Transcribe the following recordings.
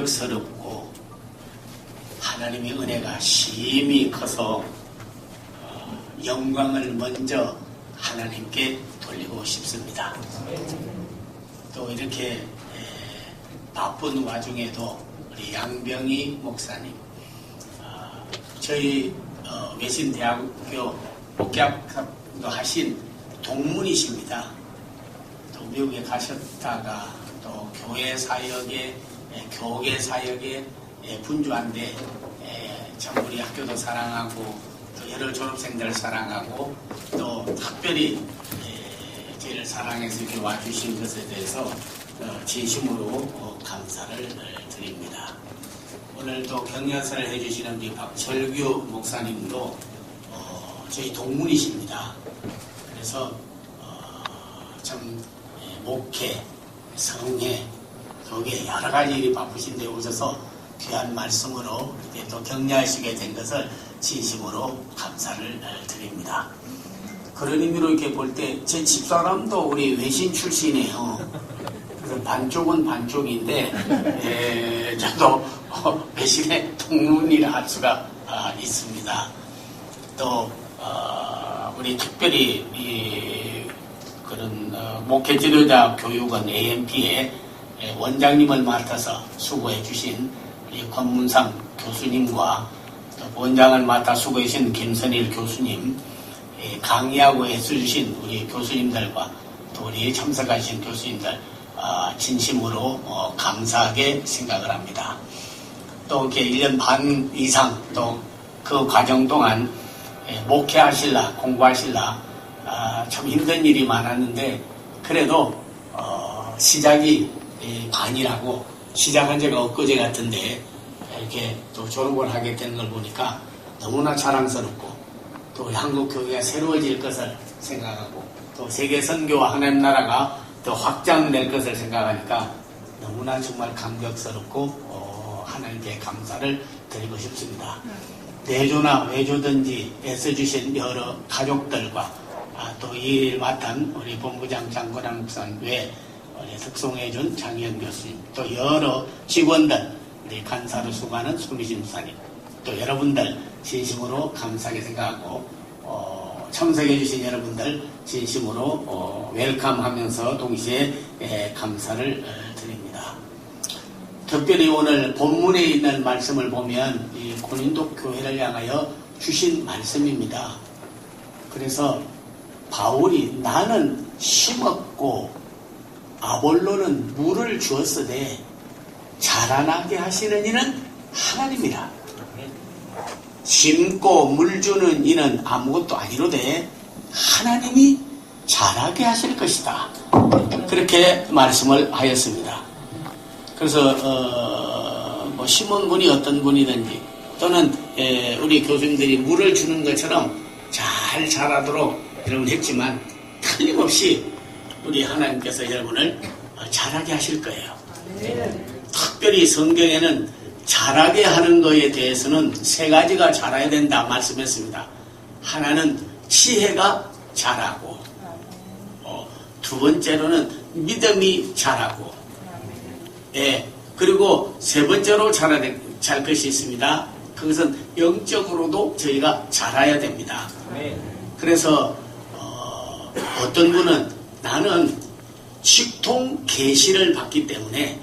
감격스럽고 하나님의 은혜가 심히 커서 영광을 먼저 하나님께 돌리고 싶습니다. 또 이렇게 바쁜 와중에도 우리 양병희 목사님, 저희 외신대학교 목격도 하신 동문이십니다. 또 미국에 가셨다가 또 교회 사역에 교계 사역에 분주한데 참 우리 학교도 사랑하고 또 여러 졸업생들 사랑하고 또 특별히 저희를 사랑해서 이렇게 와주신 것에 대해서 진심으로 감사를 드립니다. 오늘 또 격려사를 해주시는 우리 박철규 목사님도 저희 동문이십니다. 그래서 참 목회, 성회, 교계 여러 가지 일이 바쁘신데 오셔서 귀한 말씀으로 이렇게 또 격려하시게 된 것을 진심으로 감사를 드립니다. 그런 의미로 이렇게 볼 때 제 집사람도 우리 외신 출신이에요. 그래서 반쪽은 반쪽인데 저도 외신의 동문이라 할 수가 있습니다. 또 우리 특별히 그런 목회 지도자 교육원 AMP의 원장님을 맡아서 수고해 주신 우리 권문상 교수님과 또 원장을 맡아 수고해 주신 김선일 교수님, 강의하고 애써주신 우리 교수님들과 또 우리 참석하신 교수님들 진심으로 감사하게 생각을 합니다. 또 이렇게 1년 반 이상 또 그 과정 동안 목회하실라 공부하실라 참 힘든 일이 많았는데 그래도 시작이 반이라고 시작한 지가 엊그제 같은데 이렇게 또 졸업을 하게 되는 걸 보니까 너무나 자랑스럽고 또 우리 한국 교회가 새로워질 것을 생각하고 또 세계 선교와 하나님 나라가 더 확장될 것을 생각하니까 너무나 정말 감격스럽고 하나님께 감사를 드리고 싶습니다. 내조나 외조든지 애써주신 여러 가족들과 또 이 일 맡은 우리 본부장 장건환 목사님 외 우리 특송해준 장희연 교수님 또 여러 직원들 우리 간사로 수고하는 손미진 목사님 또 여러분들 진심으로 감사하게 생각하고 참석해주신 여러분들 진심으로 웰컴하면서 동시에 감사를 드립니다. 특별히 오늘 본문에 있는 말씀을 보면 이 고린도 교회를 향하여 주신 말씀입니다. 그래서 바울이 나는 심었고 아볼로는 물을 주었으되 자라나게 하시는 이는 하나님이라. 심고 물 주는 이는 아무것도 아니로되 하나님이 자라게 하실 것이다. 그렇게 말씀을 하였습니다. 그래서 뭐 심은 분이 어떤 분이든지 또는 우리 교수님들이 물을 주는 것처럼 잘 자라도록 여러분 했지만 틀림없이 우리 하나님께서 여러분을 자라게 하실 거예요. 특별히 성경에는 자라게 하는 것에 대해서는 세 가지가 자라야 된다 말씀했습니다. 하나는 지혜가 자라고 두 번째로는 믿음이 자라고 그리고 세 번째로 잘 것이 있습니다. 그것은 영적으로도 저희가 자라야 됩니다. 그래서 어떤 분은 나는 직통 계시를 받기 때문에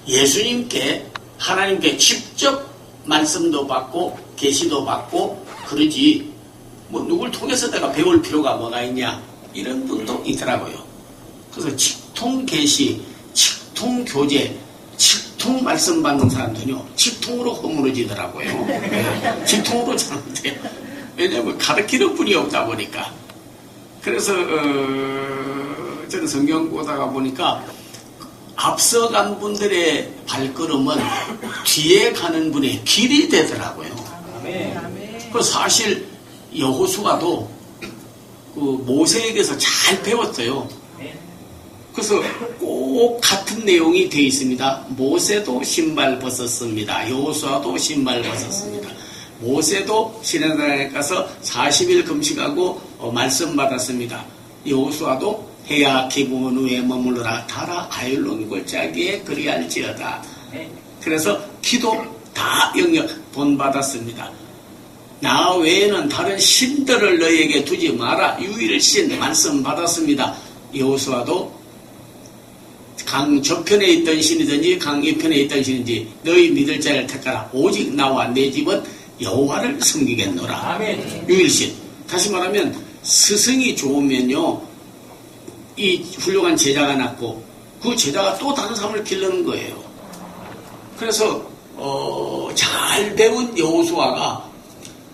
예수님께 하나님께 직접 말씀도 받고 계시도 받고 그러지 뭐 누굴 통해서 내가 배울 필요가 뭐가 있냐 이런 분도 있더라고요. 그래서 직통 계시, 직통 교제, 직통 말씀 받는 사람들은요 직통으로 허물어지더라고요. 직통으로 자는데 왜냐하면 가르치는 분이 없다 보니까. 그래서 저는 성경 보다가 보니까 앞서간 분들의 발걸음은 뒤에 가는 분의 길이 되더라고요. 그 사실 여호수아도 그 모세에게서 잘 배웠어요. 그래서 꼭 같은 내용이 되어 있습니다. 모세도 신발 벗었습니다. 여호수아도 신발 벗었습니다. 모세도 시내산에 가서 40일 금식하고 말씀 받았습니다. 여호수아도 해야 기브온 후에 머물러라 타라 아율롱 골짜기에 그리할지어다. 그래서 기도 다 영역 본받았습니다. 나 외에는 다른 신들을 너희에게 두지 마라. 유일신 말씀 받았습니다. 여호수아도 강 저편에 있던 신이든지 강 이편에 있던 신이든지 너희 믿을 자를 택하라. 오직 나와 내 집은 여호와를 섬기겠노라. 아멘. 유일신. 다시 말하면 스승이 좋으면요, 이 훌륭한 제자가 낳고 그 제자가 또 다른 사람을 기르는 거예요. 그래서 잘 배운 여호수아가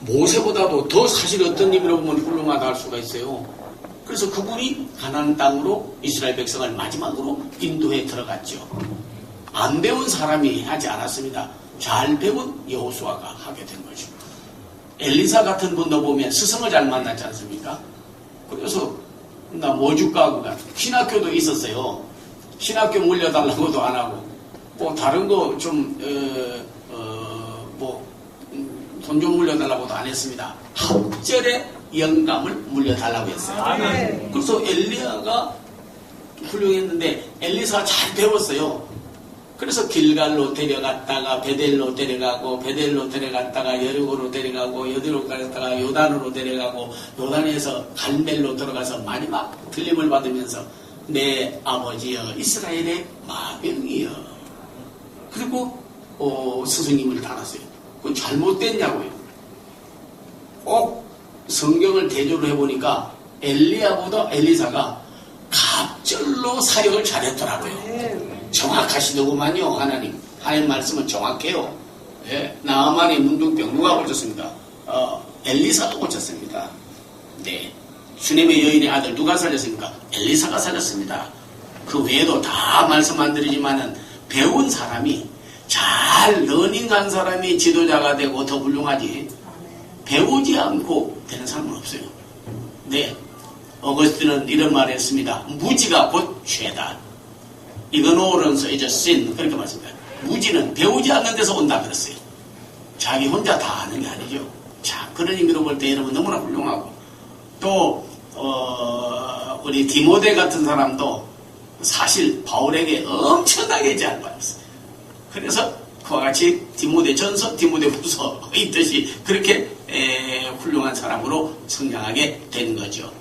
모세보다도 더 사실 어떤 의미로 보면 훌륭하다 할 수가 있어요. 그래서 그분이 가나안 땅으로 이스라엘 백성을 마지막으로 인도해 들어갔죠. 안 배운 사람이 하지 않았습니다. 잘 배운 여호수아가 하게 된 거죠. 엘리사 같은 분도 보면 스승을 잘 만났지 않습니까? 그래서 나 모주가구가 신학교도 있었어요. 신학교 물려달라고도 안 하고 뭐 다른 거 좀 돈 좀 물려달라고도 안 했습니다. 합절의 영감을 물려달라고 했어요. 아멘. 그래서 엘리야가 훌륭했는데 엘리사가 잘 배웠어요. 그래서 길갈로 데려갔다가 베델로 데려가고 베델로 데려갔다가 여리고로 데려가고 여리고로 갔다가 요단으로 데려가고 요단에서 갈멜로 들어가서 마지막 들림을 받으면서 내 아버지여 이스라엘의 마병이여. 그리고 스승님을 달았어요. 그건 잘못됐냐고요. 꼭 성경을 대조를 해보니까 엘리야보다 엘리사가 갑절로 사역을 잘했더라고요. 정확하시더구만요. 하나님 말씀은 정확해요. 예, 나아만의 문둥병 누가 고쳤습니까? 엘리사가 고쳤습니다. 네, 수넴의 여인의 아들 누가 살렸습니까? 엘리사가 살렸습니다. 그 외에도 다 말씀 안 드리지만은 배운 사람이 잘 러닝한 사람이 지도자가 되고 더 훌륭하지, 배우지 않고 되는 사람은 없어요. 네, 어거스틴은 이런 말을 했습니다. 무지가 곧 죄다. ignorance is a sin. 그렇게 말씀합니다. 무지는 배우지 않는 데서 온다 그랬어요. 자기 혼자 다 아는 게 아니죠. 자, 그런 의미로 볼 때 여러분 너무나 훌륭하고, 또 우리 디모데 같은 사람도 사실 바울에게 엄청나게 잘 받았어요. 그래서 그와 같이 디모데 전서, 디모데 후서 있듯이 그렇게 훌륭한 사람으로 성장하게 된 거죠.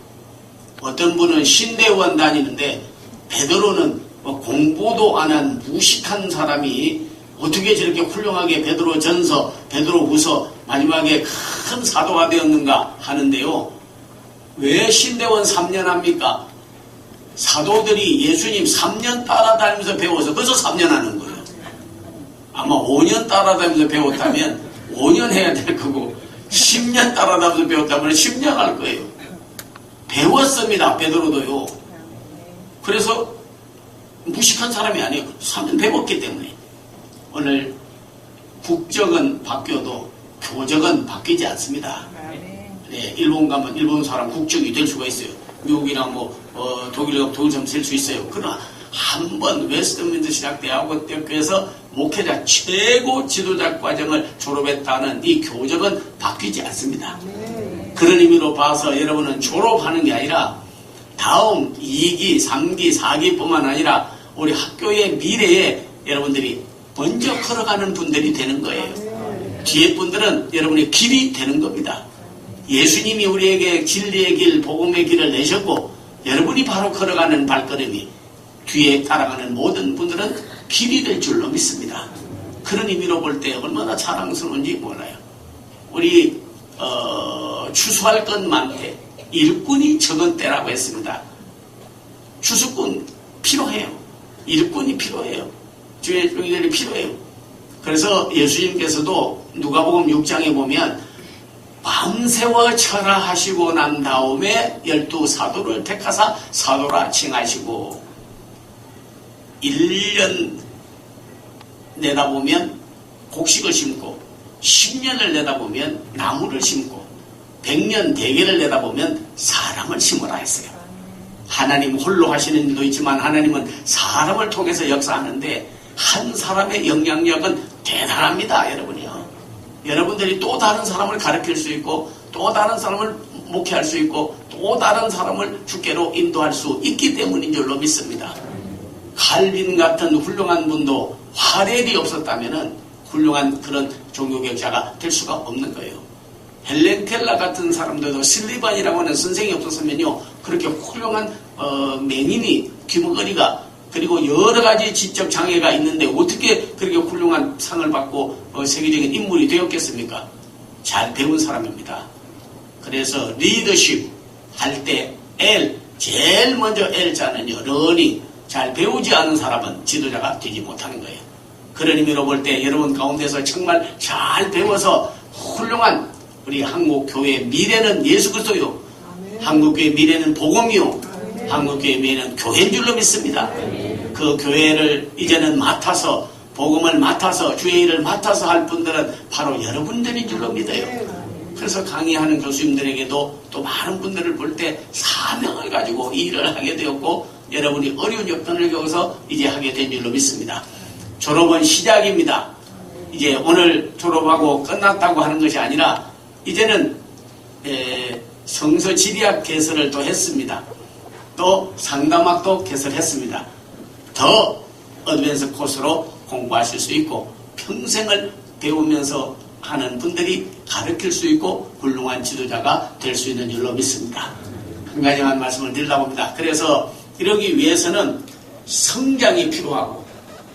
어떤 분은 신대원 다니는데 베드로는 공부도 안 한 무식한 사람이 어떻게 저렇게 훌륭하게 베드로 전서, 베드로 후서 마지막에 큰 사도가 되었는가 하는데요. 왜 신대원 3년 합니까? 사도들이 예수님 3년 따라다니면서 배워서 그래서 3년 하는 거예요. 아마 5년 따라다니면서 배웠다면 5년 해야 될 거고 10년 따라다니면서 배웠다면 10년 할 거예요. 배웠습니다. 베드로도요. 그래서 무식한 사람이 아니에요. 3년 배웠기 때문에. 오늘 국적은 바뀌어도 교적은 바뀌지 않습니다. 네, 일본 가면 일본 사람 국적이 될 수가 있어요. 미국이나 독일 가면 독일 사람 될 수 있어요. 그러나 한번 웨스트민스터 신학대학교에서 목회자 최고 지도자 과정을 졸업했다는 이 교적은 바뀌지 않습니다. 그런 의미로 봐서 여러분은 졸업하는 게 아니라 다음 2기, 3기, 4기뿐만 아니라 우리 학교의 미래에 여러분들이 먼저 걸어가는 분들이 되는 거예요. 뒤에 분들은 여러분의 길이 되는 겁니다. 예수님이 우리에게 진리의 길, 복음의 길을 내셨고 여러분이 바로 걸어가는 발걸음이 뒤에 따라가는 모든 분들은 길이 될 줄로 믿습니다. 그런 의미로 볼 때 얼마나 자랑스러운지 몰라요. 우리 추수할 것 많대 일꾼이 적은 때라고 했습니다. 추수꾼 필요해요. 일꾼이 필요해요. 주의 종들이 필요해요. 그래서 예수님께서도 누가복음 6장에 보면 밤새워 철화하시고 난 다음에 12사도를 택하사 사도라 칭하시고 1년 내다보면 곡식을 심고 10년을 내다보면 나무를 심고 100년 대계를 내다보면 사람을 심으라 했어요. 하나님 홀로 하시는 일도 있지만 하나님은 사람을 통해서 역사하는데 한 사람의 영향력은 대단합니다. 여러분이요. 여러분들이 또 다른 사람을 가르칠 수 있고 또 다른 사람을 목회할 수 있고 또 다른 사람을 주께로 인도할 수 있기 때문인 줄로 믿습니다. 칼빈 같은 훌륭한 분도 화렐이 없었다면은 훌륭한 그런 종교개혁자가 될 수가 없는 거예요. 헬렌 켈러 같은 사람들도 실리반이라고 하는 선생이 없었으면요, 그렇게 훌륭한 맹인이 귀머거리가 그리고 여러 가지 지적 장애가 있는데 어떻게 그렇게 훌륭한 상을 받고 세계적인 인물이 되었겠습니까? 잘 배운 사람입니다. 그래서 리더십 할 때 제일 먼저 L자는요, 러닝, 잘 배우지 않은 사람은 지도자가 되지 못하는 거예요. 그런 의미로 볼 때 여러분 가운데서 정말 잘 배워서 훌륭한 우리 한국교회의 미래는 예수 그리스도요, 한국교회의 미래는 복음이요, 한국교회의 미래는 교회인 줄로 믿습니다. 그 교회를 이제는 맡아서 복음을 맡아서 주의 일을 맡아서 할 분들은 바로 여러분들인 줄로 믿어요. 그래서 강의하는 교수님들에게도 또 많은 분들을 볼 때 사명을 가지고 이 일을 하게 되었고 여러분이 어려운 여건을 겪어서 이제 하게 된 줄로 믿습니다. 졸업은 시작입니다. 이제 오늘 졸업하고 끝났다고 하는 것이 아니라 이제는 성서 지리학 개설을 또 했습니다. 또 상담학도 개설했습니다. 더 어드밴스 코스로 공부하실 수 있고 평생을 배우면서 하는 분들이 가르칠 수 있고 훌륭한 지도자가 될 수 있는 줄로 믿습니다. 한 가지만 말씀을 드리려고 합니다. 그래서 이러기 위해서는 성장이 필요하고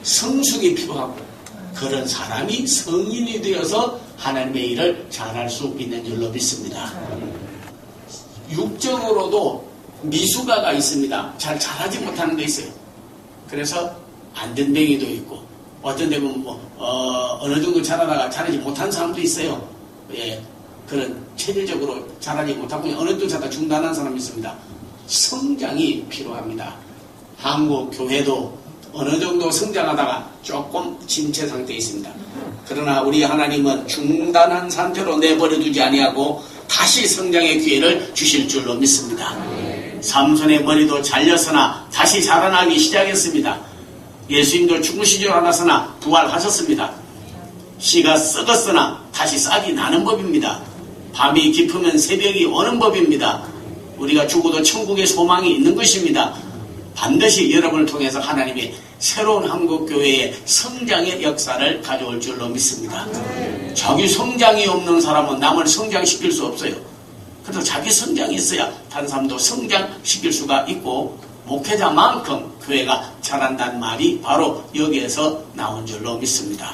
성숙이 필요하고 그런 사람이 성인이 되어서 하나님의 일을 잘할 수 있는 줄로 믿습니다. 육적으로도 미숙아가 있습니다. 잘 잘하지 못하는 게 있어요. 그래서 안전뱅이도 있고 어떤 데 보면 어느 정도 잘하다가 잘하지 못한 사람도 있어요. 예, 그런 체질적으로 잘하지 못하고 어느 정도 잘하다 중단한 사람이 있습니다. 성장이 필요합니다. 한국 교회도 어느 정도 성장하다가 조금 침체 상태에 있습니다. 그러나 우리 하나님은 중단한 상태로 내버려 두지 아니하고 다시 성장의 기회를 주실 줄로 믿습니다. 삼손의 머리도 잘렸으나 다시 자라나기 시작했습니다. 예수님도 죽으신 줄 알았으나 부활하셨습니다. 씨가 썩었으나 다시 싹이 나는 법입니다. 밤이 깊으면 새벽이 오는 법입니다. 우리가 죽어도 천국의 소망이 있는 것입니다. 반드시 여러분을 통해서 하나님의 새로운 한국교회의 성장의 역사를 가져올 줄로 믿습니다. 자기 성장이 없는 사람은 남을 성장시킬 수 없어요. 그래서 자기 성장이 있어야 다른 사람도 성장시킬 수가 있고 목회자만큼 교회가 자란다는 말이 바로 여기에서 나온 줄로 믿습니다.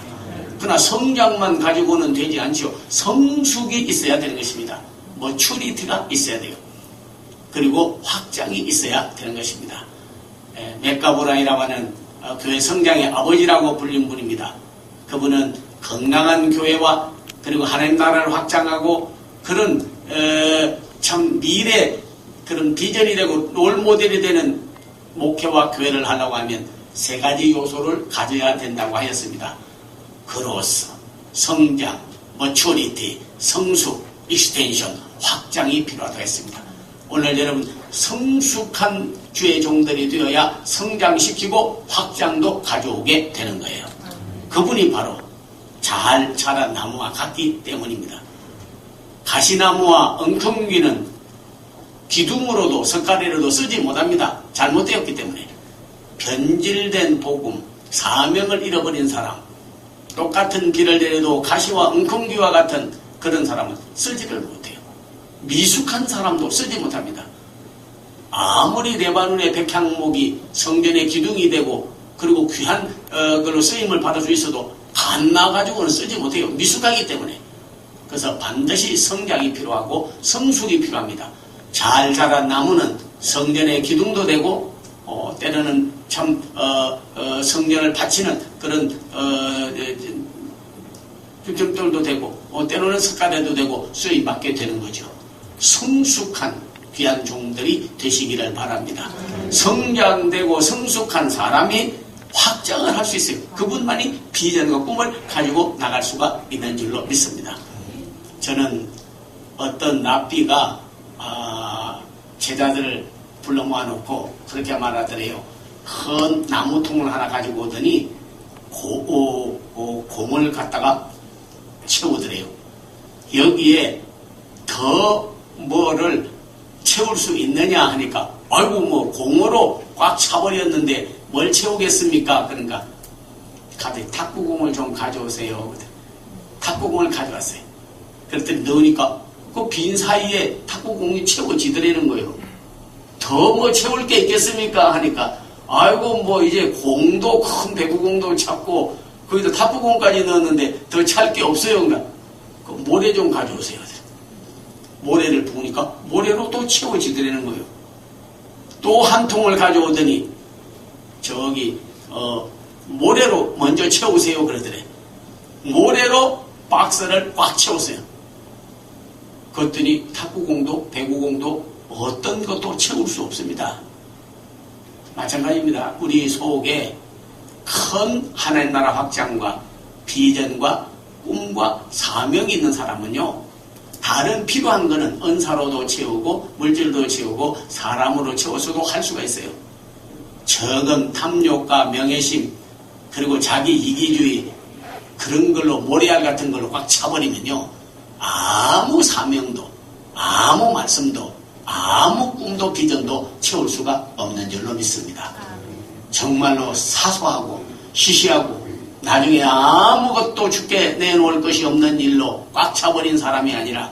그러나 성장만 가지고는 되지 않죠. 성숙이 있어야 되는 것입니다. 머추리티가 있어야 돼요. 그리고 확장이 있어야 되는 것입니다. 맥가보라이라고 하는 교회 성장의 아버지라고 불린 분입니다. 그분은 건강한 교회와 그리고 하나님 나라를 확장하고 그런 참 미래 그런 비전이 되고 롤모델이 되는 목회와 교회를 하려고 하면 세 가지 요소를 가져야 된다고 하였습니다. 그로서 성장, 머추리티, 성숙, 익스텐션, 확장이 필요하다고 했습니다. 오늘 여러분 성숙한 주의 종들이 되어야 성장시키고 확장도 가져오게 되는 거예요. 그분이 바로 잘 자란 나무와 같기 때문입니다. 가시나무와 엉텅귀는 기둥으로도 석가래로도 쓰지 못합니다. 잘못되었기 때문에. 변질된 복음, 사명을 잃어버린 사람, 똑같은 길을 내려도 가시와 엉텅귀와 같은 그런 사람은 쓰지를 못해요. 미숙한 사람도 쓰지 못합니다. 아무리 레바논의 백향목이 성전의 기둥이 되고 그리고 귀한 걸로 쓰임을 받을 수 있어도 갓나가지고는 쓰지 못해요. 미숙하기 때문에. 그래서 반드시 성장이 필요하고 성숙이 필요합니다. 잘 자란 나무는 성전의 기둥도 되고 때로는 참 성전을 바치는 그런 득점들도 되고 때로는 석가래도 되고 수입 받게 되는 거죠. 성숙한 귀한 종들이 되시기를 바랍니다. 성장되고 성숙한 사람이 확장을 할 수 있어요. 그분만이 비전과 꿈을 가지고 나갈 수가 있는 줄로 믿습니다. 저는 어떤 랍비가 제자들을 불러 모아놓고 그렇게 말하더래요. 큰 나무통을 하나 가지고 오더니 공을 갖다가 채우더래요. 여기에 더 뭐를 채울 수 있느냐 하니까 아이고 뭐 공으로 꽉 차버렸는데 뭘 채우겠습니까? 그러니까 가더니 탁구공을 좀 가져오세요. 탁구공을 가져왔어요. 그랬더니 넣으니까 그 빈 사이에 탁구공이 채워지더라는 거예요. 더 뭐 채울 게 있겠습니까? 하니까 아이고 뭐 이제 공도 큰 배구공도 찾고 거기다 탁구공까지 넣었는데 더 찰 게 없어요. 그러니까 그 모래 좀 가져오세요. 모래를 부으니까 모래로 또 채워지더라는 거예요. 또 한 통을 가져오더니 저기 모래로 먼저 채우세요 그러더래. 모래로 박스를 꽉 채웠어요. 그랬더니 탁구공도 배구공도 어떤 것도 채울 수 없습니다. 마찬가지입니다. 우리 속에 큰 하나님 나라 확장과 비전과 꿈과 사명이 있는 사람은요, 다른 필요한 거는 은사로도 채우고 물질도 채우고 사람으로 채워서도 할 수가 있어요. 적은 탐욕과 명예심 그리고 자기 이기주의 그런 걸로 모래알 같은 걸로 꽉 차버리면요, 아무 사명도 아무 말씀도 아무 꿈도 비전도 채울 수가 없는 줄로 믿습니다. 정말로 사소하고 시시하고 나중에 아무것도 죽게 내놓을 것이 없는 일로 꽉 차버린 사람이 아니라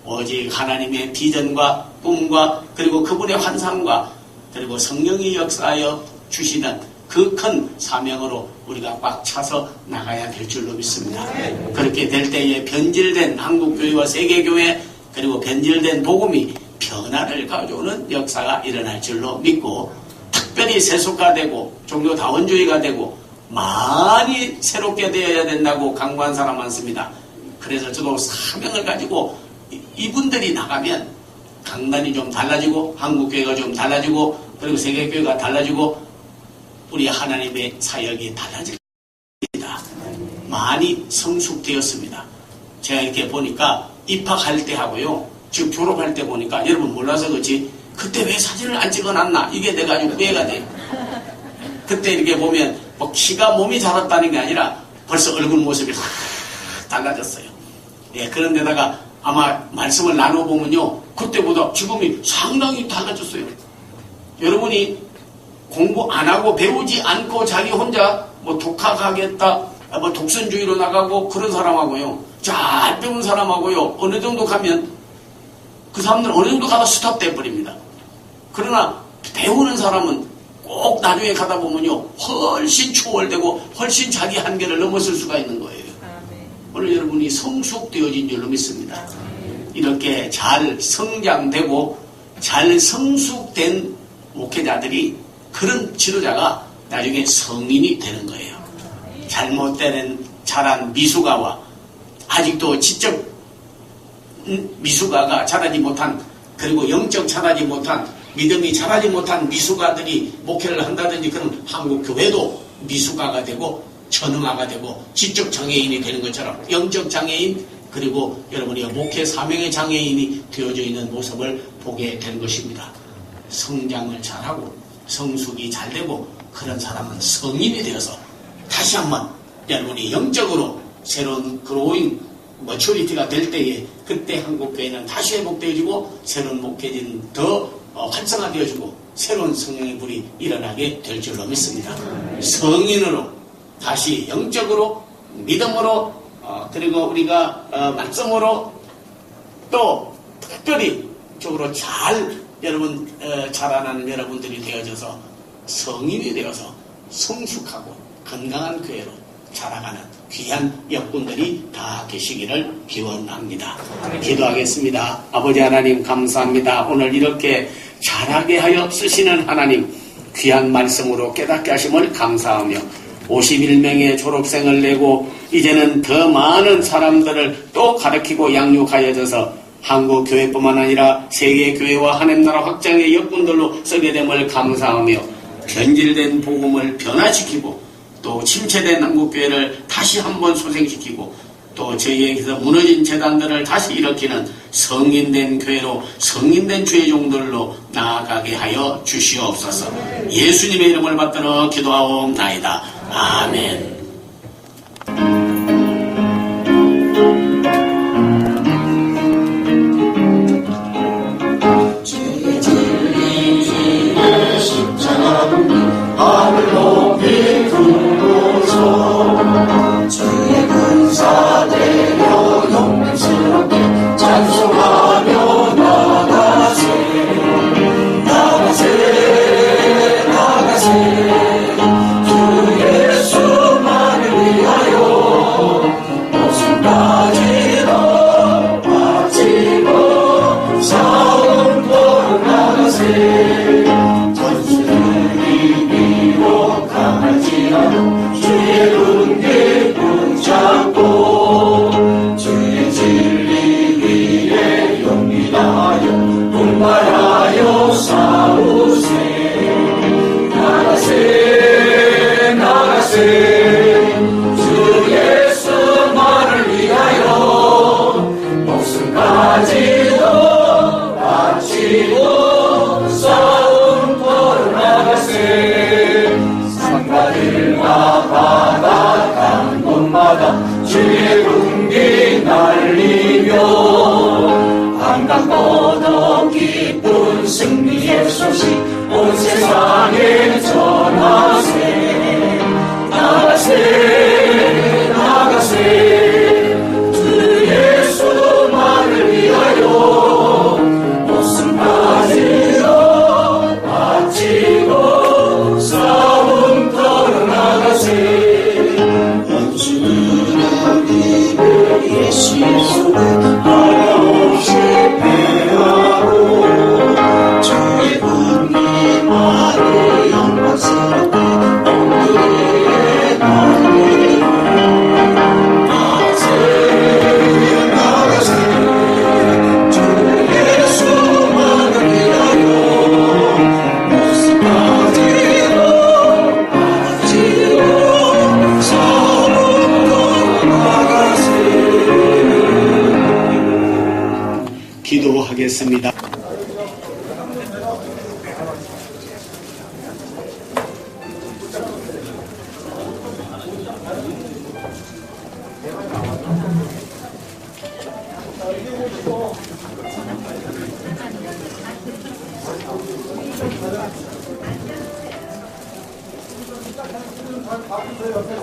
오직 하나님의 비전과 꿈과 그리고 그분의 환상과 그리고 성령이 역사하여 주시는 그 큰 사명으로 우리가 꽉 차서 나가야 될 줄로 믿습니다. 그렇게 될 때에 변질된 한국교회와 세계교회 그리고 변질된 복음이 변화를 가져오는 역사가 일어날 줄로 믿고, 특별히 세속화되고 종교다원주의가 되고 많이 새롭게 되어야 된다고 강구한 사람 많습니다. 그래서 저도 사명을 가지고 이분들이 나가면 강단이 좀 달라지고 한국교회가 좀 달라지고 그리고 세계교회가 달라지고 우리 하나님의 사역이 달라질 겁니다. 많이 성숙되었습니다. 제가 이렇게 보니까 입학할 때 하고요, 지금 졸업할 때 보니까 여러분 몰라서 그렇지 그때 왜 사진을 안 찍어놨나 이게 내가 아주 후회가 돼요. 그때 이렇게 보면 뭐 키가 몸이 자랐다는 게 아니라 벌써 얼굴 모습이 확 달라졌어요. 예, 그런데다가 아마 말씀을 나눠보면요, 그때보다 지금이 상당히 달라졌어요. 여러분이 공부 안 하고 배우지 않고 자기 혼자 뭐 독학하겠다, 뭐 독선주의로 나가고 그런 사람하고요, 잘 배운 사람하고요, 어느 정도 가면 그 사람들은 어느 정도 가다 스탑돼 버립니다. 그러나 배우는 사람은 꼭 나중에 가다 보면요, 훨씬 추월되고 훨씬 자기 한계를 넘어설 수가 있는 거예요. 오늘 여러분이 성숙되어진 줄로 믿습니다. 이렇게 잘 성장되고 잘 성숙된 목회자들이, 그런 지도자가 나중에 성인이 되는 거예요. 잘못된 자란 미숙아와 아직도 지적 미숙아가 자라지 못한, 그리고 영적 자라지 못한, 믿음이 자라지 못한 미숙아들이 목회를 한다든지 그런 한국 교회도 미숙아가 되고 전응아가 되고 지적 장애인이 되는 것처럼 영적 장애인 그리고 여러분이 목회 사명의 장애인이 되어져 있는 모습을 보게 된 것입니다. 성장을 잘하고 성숙이 잘 되고 그런 사람은 성인이 되어서 다시 한번 여러분이 영적으로 새로운 그로잉 머추리티가 될 때에 그때 한국교회는 다시 회복되어지고 새로운 목회진 더 활성화되어지고 새로운 성령의 불이 일어나게 될 줄로 믿습니다. 성인으로 다시 영적으로 믿음으로 그리고 우리가 말씀으로 또 특별히 쪽으로 잘 여러분 자라나는 여러분들이 되어져서 성인이 되어서 성숙하고 건강한 교회로 자라가는 귀한 역군들이 다 되시기를 기원합니다. 기도하겠습니다. 아버지 하나님 감사합니다. 오늘 이렇게 자라게 하여 쓰시는 하나님, 귀한 말씀으로 깨닫게 하심을 감사하며 51명의 졸업생을 내고 이제는 더 많은 사람들을 또 가르치고 양육하여져서 한국 교회뿐만 아니라 세계 교회와 하나님 나라 확장의 역군들로 쓰게 됨을 감사하며 변질된 복음을 변화시키고 또 침체된 한국교회를 다시 한번 소생시키고 또 저희에게서 무너진 재단들을 다시 일으키는 성인된 교회로 성인된 주의 종들로 나아가게 하여 주시옵소서. 예수님의 이름을 받들어 기도하옵나이다. 아멘. 하늘 높이 두고서 나가세 나가세 주 예수만을 위하여 목숨까지도 바치고 싸움터로 나가세 산과 들과 바다 간 곳마다 주의 군기 날리며 한강보다 기쁜 승리의 소식 온 세상에 전하세 나가세 나가세 주 예수만을 위하여 목숨까지도 바치고 싸움터로 나가세 원수는 우리를 예수를 하나없이 배하고 주의 은혜 말을 영광스럽게 오늘의 날에 나가세 나가세 주 예수만을 위하여 목숨까지도 바치고 싸움터로 나가세. 기도하겠습니다. 저 옆에